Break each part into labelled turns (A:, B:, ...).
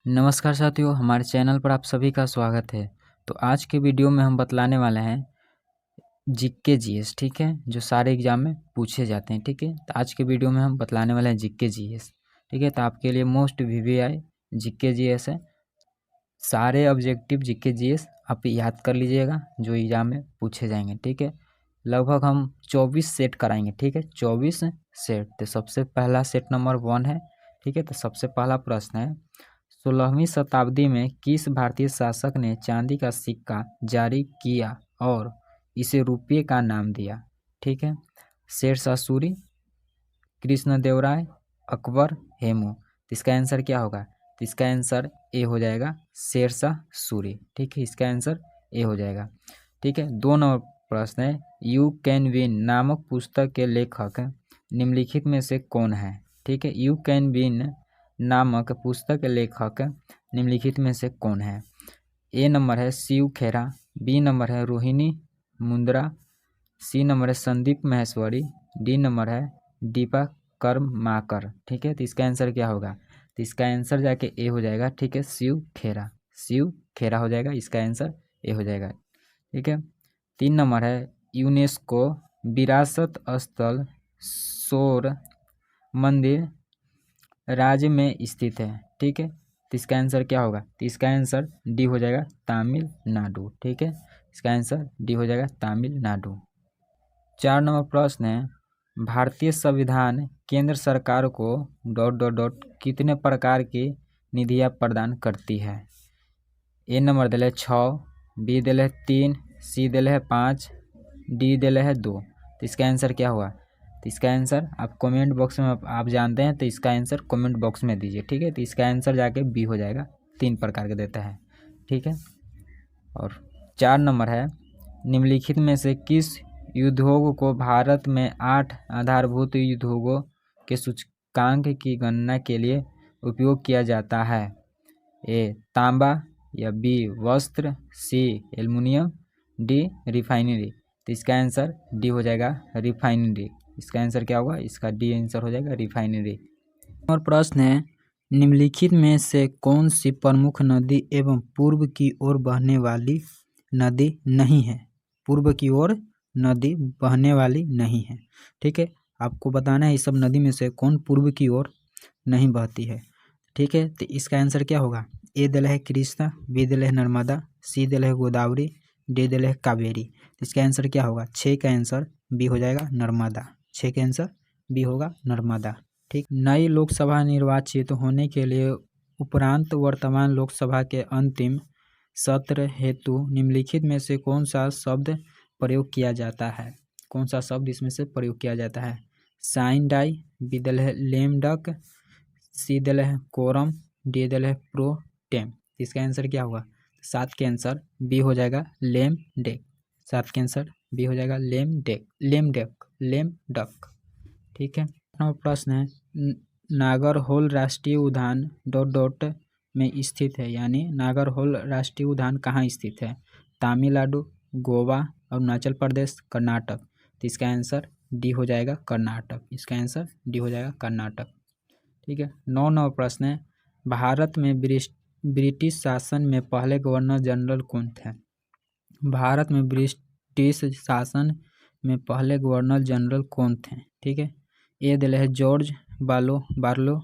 A: नमस्कार साथियों, हमारे चैनल पर आप सभी का स्वागत है। तो आज के वीडियो में हम बतलाने वाले हैं जीके जीएस, ठीक है, जो सारे एग्जाम में पूछे जाते हैं। ठीक है, तो आज के वीडियो में हम बतलाने वाले हैं जीके जीएस। ठीक है, तो आपके लिए मोस्ट वीवीआई जीके जीएस है। सारे ऑब्जेक्टिव जीके जीएस आप याद कर लीजिएगा जो एग्जाम में पूछे जाएंगे। ठीक है, लगभग हम 24 सेट कराएंगे। ठीक है, 24 सेट। तो सबसे पहला सेट नंबर 1 है। ठीक है, तो सबसे पहला प्रश्न है, 16वीं शताब्दी में किस भारतीय शासक ने चांदी का सिक्का जारी किया और इसे रुपये का नाम दिया? ठीक है, शेरशाह सूरी, कृष्णदेवराय, अकबर, हेमू। तो इसका आंसर क्या होगा? तो इसका आंसर ए हो जाएगा, शेरशाह सूरी। ठीक है, इसका आंसर ए हो जाएगा। ठीक है, 2 नंबर प्रश्न है, यू कैन विन नामक पुस्तक के लेखक निम्नलिखित में से कौन है? ठीक है, यू कैन विन नामक पुस्तक के लेखक निम्नलिखित में से कौन है? ए नंबर है शिव खेरा, बी नंबर है रोहिणी मुंद्रा, सी नंबर है संदीप महेश्वरी, डी नंबर है दीपा कर्माकर। ठीक है, तो इसका आंसर क्या होगा? तो इसका आंसर जाके ए हो जाएगा। ठीक है, शिव खेरा, शिव खेरा हो जाएगा, इसका आंसर ए हो जाएगा। ठीक है, 3 नंबर है, यूनेस्को विरासत स्थल शोर मंदिर राज्य में स्थित है। ठीक है, तो इसका आंसर क्या होगा? तो इसका आंसर डी हो जाएगा, तमिलनाडु। ठीक है, इसका आंसर डी हो जाएगा, तमिलनाडु। 4 नंबर प्रश्न है, भारतीय संविधान केंद्र सरकार को ... कितने प्रकार की निधियां प्रदान करती है? ए नंबर दिल है 6, बी दिल है 3, सी दिल है 5, डी दिल है 2। तो इसका आंसर क्या हुआ? तो इसका आंसर आप कमेंट बॉक्स में आप जानते हैं, तो इसका आंसर कमेंट बॉक्स में दीजिए। ठीक है, तो इसका आंसर जाके बी हो जाएगा, 3 प्रकार के देता है। ठीक है, और 4 नंबर है, निम्नलिखित में से किस उद्योग को भारत में 8 आधारभूत उद्योगों के सूचकांक की गणना के लिए उपयोग किया जाता है? ए तांबा, या बी वस्त्र, सी एल्युमिनियम, डी रिफाइनरी। तो इसका आंसर डी हो जाएगा, रिफाइनरी। इसका आंसर क्या होगा? इसका डी आंसर हो जाएगा, रिफाइनरी। और प्रश्न है, निम्नलिखित में से कौन सी प्रमुख नदी एवं पूर्व की ओर बहने वाली नदी नहीं है? पूर्व की ओर नदी बहने वाली नहीं है। ठीक है, आपको बताना है इस सब नदी में से कौन पूर्व की ओर नहीं बहती है। ठीक है, तो इसका आंसर क्या होगा? ए दल है कृष्णा, बी दल है नर्मदा, सी दल है गोदावरी, डी दल है कावेरी। तो इसका आंसर क्या होगा? 6 का आंसर बी हो जाएगा, नर्मदा। 6 का आंसर बी होगा, नर्मदा। ठीक, नई लोकसभा निर्वाचित होने के लिए उपरांत वर्तमान लोकसभा के अंतिम सत्र हेतु निम्नलिखित में से कौन सा शब्द प्रयोग किया जाता है? कौन सा शब्द इसमें से प्रयोग किया जाता है? साइन डाई, बी दल है लेम डक, सी दल है कोरम, डी दल है प्रोटेम। इसका आंसर क्या होगा? 7 के आंसर बी हो जाएगा, लेम डेक। 7 के आंसर बी हो जाएगा, लेम डेक, लेम डेक, लेम डक। ठीक है, प्रश्न है, नागरहोल राष्ट्रीय उद्यान ... में स्थित है, यानी नागरहोल राष्ट्रीय उद्यान कहाँ स्थित है? तमिलनाडु, गोवा, अरुणाचल प्रदेश, कर्नाटक। तो इसका आंसर डी हो जाएगा, कर्नाटक। इसका आंसर डी हो जाएगा, कर्नाटक। ठीक है, 9 नंबर प्रश्न है, भारत में ब्रिटिश शासन में पहले गवर्नर जनरल कौन थे? भारत में ब्रिटिश शासन में पहले गवर्नर जनरल कौन थे? ठीक है, ए दल है जॉर्ज बार्लो,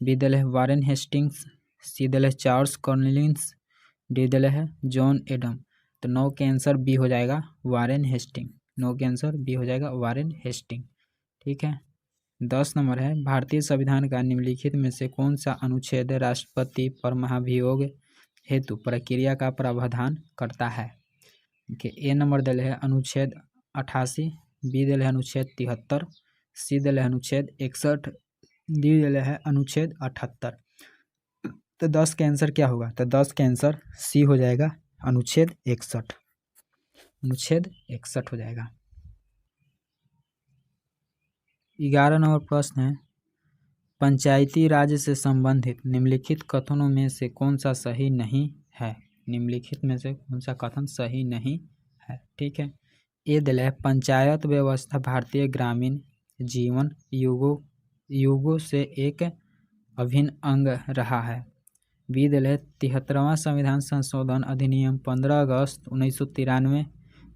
A: बी दल है वारेन हेस्टिंग्स, सी दल है चार्ल्स कॉर्नवालिस, डी दल है जॉन एडम। तो 9 के आंसर बी हो जाएगा, वारेन हेस्टिंग। 9 के आंसर बी हो जाएगा, वारेन हेस्टिंग। ठीक है, 10 नंबर है, भारतीय संविधान का निम्नलिखित में से कौन सा अनुच्छेद राष्ट्रपति पर महाभियोग हेतु प्रक्रिया का प्रावधान करता है? ए नंबर दल है अनुच्छेद 88, बी दल है अनुच्छेद 73, सी दल है अनुच्छेद 61, डी दल है अनुच्छेद 78। तो 10 के आंसर क्या होगा? तो 10 के आंसर सी हो जाएगा, अनुच्छेद 61। अनुच्छेद 61 हो जाएगा। 11 नंबर प्रश्न है, पंचायती राज से संबंधित निम्नलिखित कथनों में से कौन सा सही नहीं है? निम्नलिखित में से कौन सा कथन सही नहीं है? ठीक है, ए दल है पंचायत व्यवस्था भारतीय ग्रामीण जीवन युगों से एक अभिन्न अंग रहा है। बी दिल है 73वां संविधान संशोधन अधिनियम 15 अगस्त 1993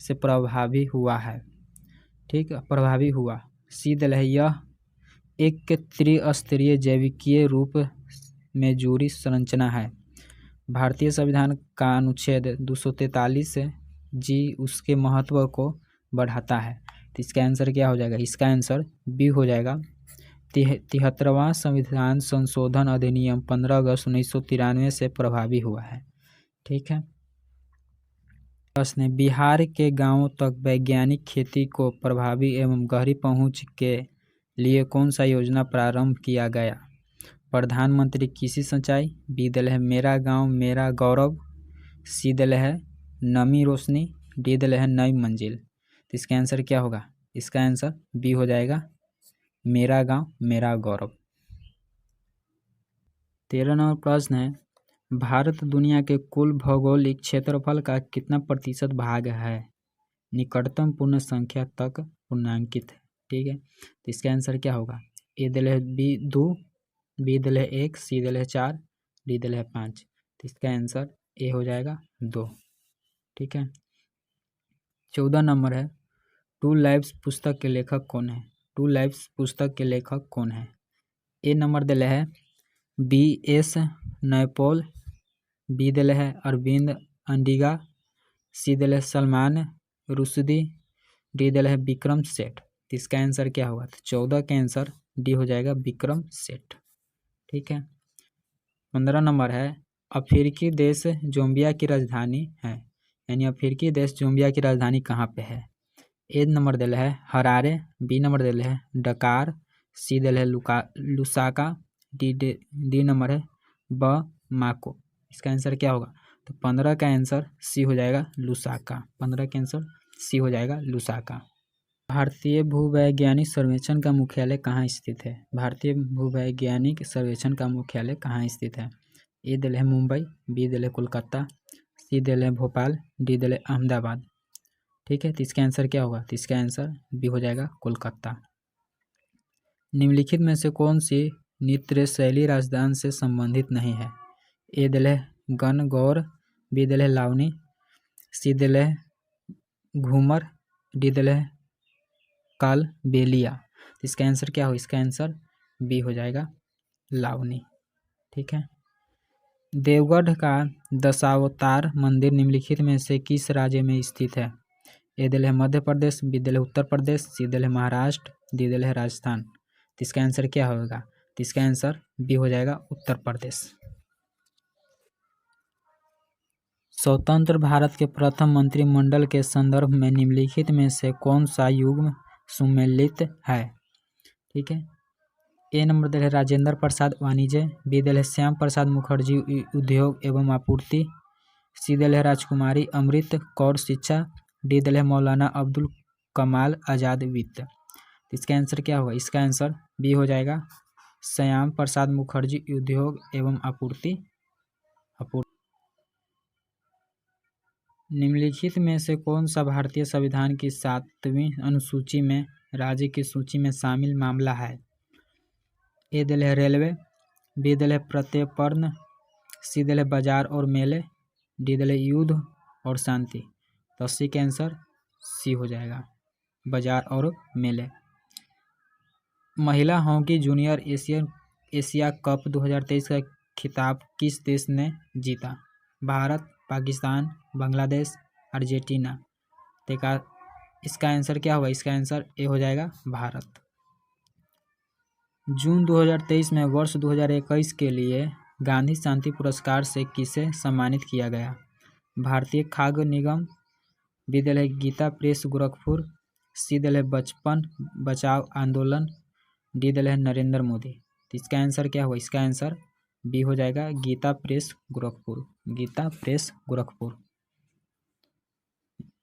A: से प्रभावी हुआ है, ठीक है, प्रभावी हुआ। सी दिल है यह एक त्रिस्तरीय जैविकीय रूप में जुड़ी संरचना है। भारतीय संविधान का अनुच्छेद 243 जी उसके महत्व को बढ़ाता है। तो इसका आंसर क्या हो जाएगा? इसका आंसर बी हो जाएगा। 73वां संविधान संशोधन अधिनियम 15 अगस्त 1993 से प्रभावी हुआ है, ठीक है। प्रश्न है, बिहार के गांवों तक वैज्ञानिक खेती को प्रभावी एवं गहरी पहुंच के लिए कौन सा योजना प्रारंभ किया गया? प्रधानमंत्री कृषि सिंचाई, बी दल है मेरा गांव मेरा गौरव, सी दल है नमी रोशनी, डी दल है नई मंजिल। तो इसका आंसर क्या होगा? इसका आंसर बी हो जाएगा, मेरा गांव मेरा गौरव। 13 नंबर प्रश्न है, भारत दुनिया के कुल भौगोलिक क्षेत्रफल का कितना प्रतिशत भाग है? निकटतम पूर्ण संख्या तक पूर्णांकित है, ठीक है। तो इसका आंसर क्या होगा? ए दल है बी 2, बी दल है 1, सी दल है 4, डी दल है 5। तो इसका आंसर ए हो जाएगा 2, ठीक है। 14 नंबर है, टू लाइव्स पुस्तक के लेखक कौन है? टू लाइव्स पुस्तक के लेखक कौन है? ए नंबर दल है बी एस नैपॉल, बी दल है अरविंद अंडिगा, सी दल है सलमान रुश्दी, डी दल है विक्रम सेठ। तो इसका आंसर क्या होगा? तो 14 का आंसर डी हो जाएगा, विक्रम सेठ, ठीक है। 15 नंबर है, अफ्रीकी देश जोम्बिया की राजधानी है, यानी अफ्रीकी देश जोम्बिया की राजधानी कहाँ पे है? ए नंबर दल है हरारे, बी नंबर दल है डकार, सी दल है लुसाका, डी नंबर है बमाको। इसका आंसर क्या होगा? तो 15 का आंसर सी हो जाएगा, लुसाका। 15 का आंसर सी हो जाएगा, लुसाका। भारतीय भूवैज्ञानिक सर्वेक्षण का मुख्यालय कहाँ स्थित है? भारतीय भूवैज्ञानिक सर्वेक्षण का मुख्यालय कहाँ स्थित है? ए दल है मुंबई, बी दल है कोलकाता, सी दल है भोपाल, डी दल है अहमदाबाद, ठीक है। तो इसका आंसर क्या होगा? तो इसका आंसर बी हो जाएगा, कोलकाता। निम्नलिखित में से कौन सी नृत्य शैली राजस्थान से संबंधित नहीं है? ए दल है गणगौर, बी दल है लावनी, सी दल है घूमर, डी दल है काल बेलिया। तो इसका आंसर क्या हो? इसका आंसर बी हो जाएगा, लावनी, ठीक है। देवगढ़ का दशावतार मंदिर निम्नलिखित में से किस राज्य में स्थित है? ए दल है मध्य प्रदेश, बी दल है उत्तर प्रदेश, सी दल है महाराष्ट्र, डी दल है राजस्थान। तो इसका आंसर क्या होगा? तो इसका आंसर बी हो जाएगा, उत्तर प्रदेश। स्वतंत्र भारत के प्रथम मंत्रिमंडल के संदर्भ में निम्नलिखित में से कौन सा युग्म सुमेलित है? ठीक है। ए नंबर दल है राजेंद्र प्रसाद वाणिज्य, बी दल है श्याम प्रसाद मुखर्जी उद्योग एवं आपूर्ति, सी दल है राजकुमारी अमृत कौर शिक्षा, डी दल है मौलाना अब्दुल कमाल आज़ाद वित्त। इसका आंसर क्या होगा? इसका आंसर बी हो जाएगा, श्याम प्रसाद मुखर्जी उद्योग एवं आपूर्ति। निम्नलिखित में से कौन सा भारतीय संविधान की 7वीं अनुसूची में राज्य की सूची में शामिल मामला है? ए दल है रेलवे, बी दल है प्रत्यर्पण, सी दल है बाजार और मेले, डी दल है युद्ध और शांति। तो सी का आंसर सी हो जाएगा, बाजार और मेले। महिला हॉकी जूनियर एशिया कप 2023 का खिताब किस देश ने जीता? भारत, पाकिस्तान, बांग्लादेश, अर्जेंटीना। इसका आंसर क्या होगा? इसका आंसर ए हो जाएगा, भारत। जून 2023 में वर्ष 2021 के लिए गांधी शांति पुरस्कार से किसे सम्मानित किया गया? भारतीय खाद्य निगम, बी दल है गीता प्रेस गोरखपुर, सी दल है बचपन बचाओ आंदोलन, डी दल है नरेंद्र मोदी। तो इसका आंसर क्या होगा? इसका आंसर बी हो जाएगा, गीता प्रेस गोरखपुर। गीता प्रेस गोरखपुर।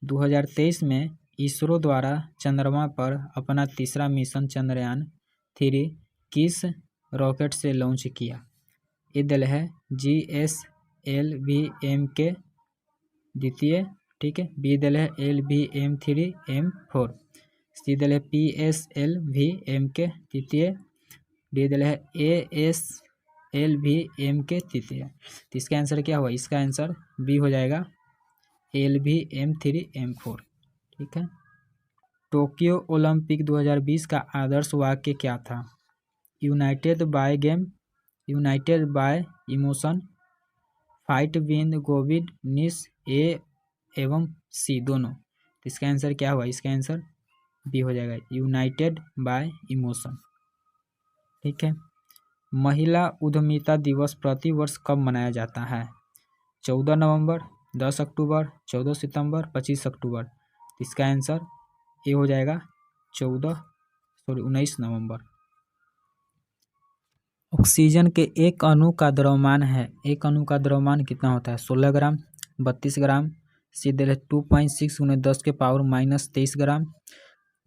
A: 2023 में इसरो द्वारा चंद्रमा पर अपना तीसरा मिशन चंद्रयान 3 किस रॉकेट से लॉन्च किया? ए दल है GSLV-M के द्वितीय, ठीक है, बी दल है LV-M3M4, सी दल है PSLV-M के तृतीय, डी दल है LVM के तृतीय। तो इसका आंसर क्या हुआ? इसका आंसर बी हो जाएगा LVM3M4। ठीक है। टोक्यो ओलंपिक 2020 का आदर्श वाक्य क्या था? United by game, united by emotion, fight with Covid निस, ए एवं सी दोनों। तो इसका आंसर क्या हुआ? इसका आंसर बी हो जाएगा यूनाइटेड बाय इमोशन। ठीक है। महिला उद्यमिता दिवस प्रतिवर्ष कब मनाया जाता है? 14 नवंबर, 10 अक्टूबर, 14 सितंबर, 25 अक्टूबर। इसका आंसर ए हो जाएगा 19 नवंबर। ऑक्सीजन के एक अणु का द्रव्यमान है, एक अणु का द्रव्यमान कितना होता है? 16 ग्राम, 32 ग्राम, सी दे 2.6 × 10⁻³ ग्राम,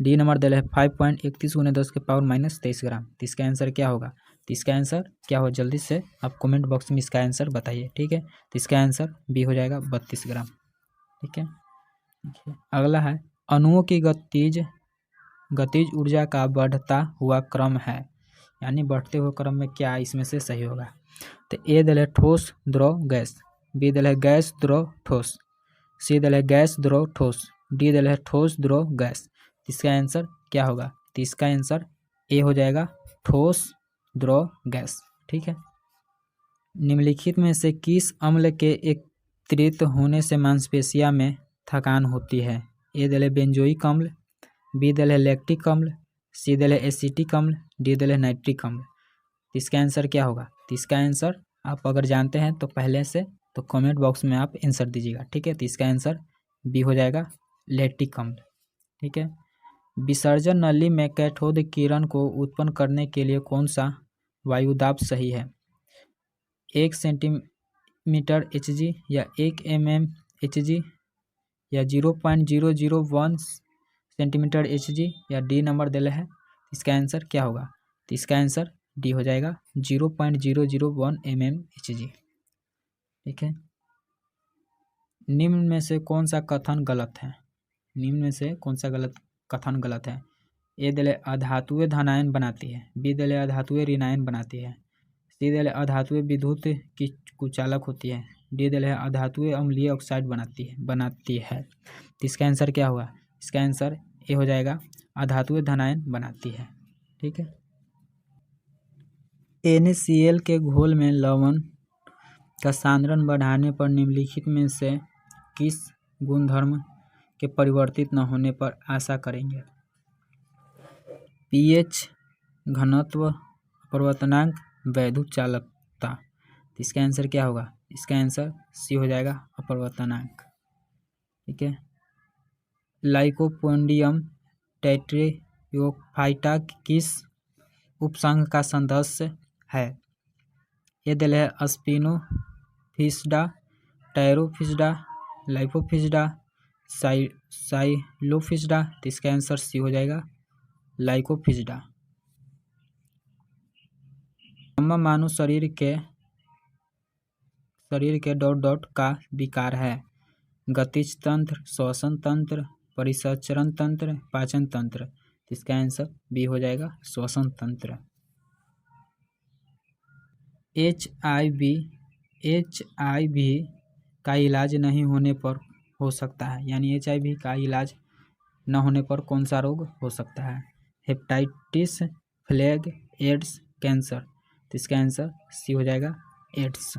A: डी नंबर दे 5.31 × 10⁻³ ग्राम। तो इसका आंसर क्या होगा? तो इसका आंसर क्या हो? जल्दी से आप कमेंट बॉक्स में इसका आंसर बताइए। ठीक है। तो इसका आंसर बी हो जाएगा 32 ग्राम। ठीक है। अगला है अणुओं की गतिज ऊर्जा का बढ़ता हुआ क्रम है, यानी बढ़ते हुए क्रम में क्या इसमें से सही होगा? तो ए दल है ठोस द्रव गैस, बी दल है गैस द्रव ठोस, सी दल है गैस द्रव ठोस, डी दल है ठोस द्रव गैस। इसका आंसर क्या होगा? तो इसका आंसर ए हो जाएगा ठोस द्रव गैस। ठीक है। निम्नलिखित में से किस अम्ल के एकत्रित होने से मांसपेशियों में थकान होती है? ए दल है बेंजोइक अम्ल, बी दल है लैक्टिक अम्ल, सी दल है एसिटिक अम्ल, डी दल है नाइट्रिक अम्ल। इसका आंसर क्या होगा? तो इसका आंसर आप अगर जानते हैं तो पहले से तो कमेंट बॉक्स में आप आंसर दीजिएगा। ठीक है। तो इसका आंसर बी हो जाएगा लैक्टिक अम्ल। ठीक है। विसर्जन नली में कैथोड किरण को उत्पन्न करने के लिए कौन सा वायुदाब सही है? 1 सेंटीमीटर Hg या 1 mm Hg या 0.001 सेंटीमीटर Hg या डी नंबर दिया है। इसका आंसर क्या होगा? तो इसका आंसर डी हो जाएगा 0.001 mm Hg। ठीक है। निम्न में से कौन सा कथन गलत है? निम्न में से कौन सा कथन गलत है? ए दल अधातुएं धनायन बनाती है, बी दल अधातुएं ऋणायन बनाती है, सी दल अधातुएं विद्युत की कुचालक होती है, डी दल अधातुएं अम्लीय ऑक्साइड बनाती है। तो इसका आंसर क्या हुआ? इसका आंसर ए हो जाएगा अधातुएं धनायन बनाती है। ठीक है। NaCl के घोल में लवण का सांद्रण बढ़ाने पर निम्नलिखित में से किस गुणधर्म के परिवर्तित न होने पर आशा करेंगे? pH, घनत्व, अपवर्तनांक, वैद्युत चालकता। इसका आंसर क्या होगा? इसका आंसर सी हो जाएगा अपवर्तनांक। ठीक है। लाइकोपोडियम टेट्रायोफाइटा किस उपसंघ का सदस्य है? ये दल है स्पिनोफिस्डा, टैरोफिस्डा, लाइपोफिस्डा, साइलोफिस्डा। तो इसका आंसर सी हो जाएगा लाइकोफिस्डा। मानव शरीर के का विकार है? गतिज तंत्र, श्वसन तंत्र, परिसंचरण तंत्र, पाचन तंत्र। इसका आंसर बी हो जाएगा श्वसन तंत्र। HIV का इलाज नहीं होने पर हो सकता है, यानी HIV का इलाज न होने पर कौन सा रोग हो सकता है? Hepatitis, plague, AIDS, cancer. तो इसका आंसर सी हो जाएगा एड्स।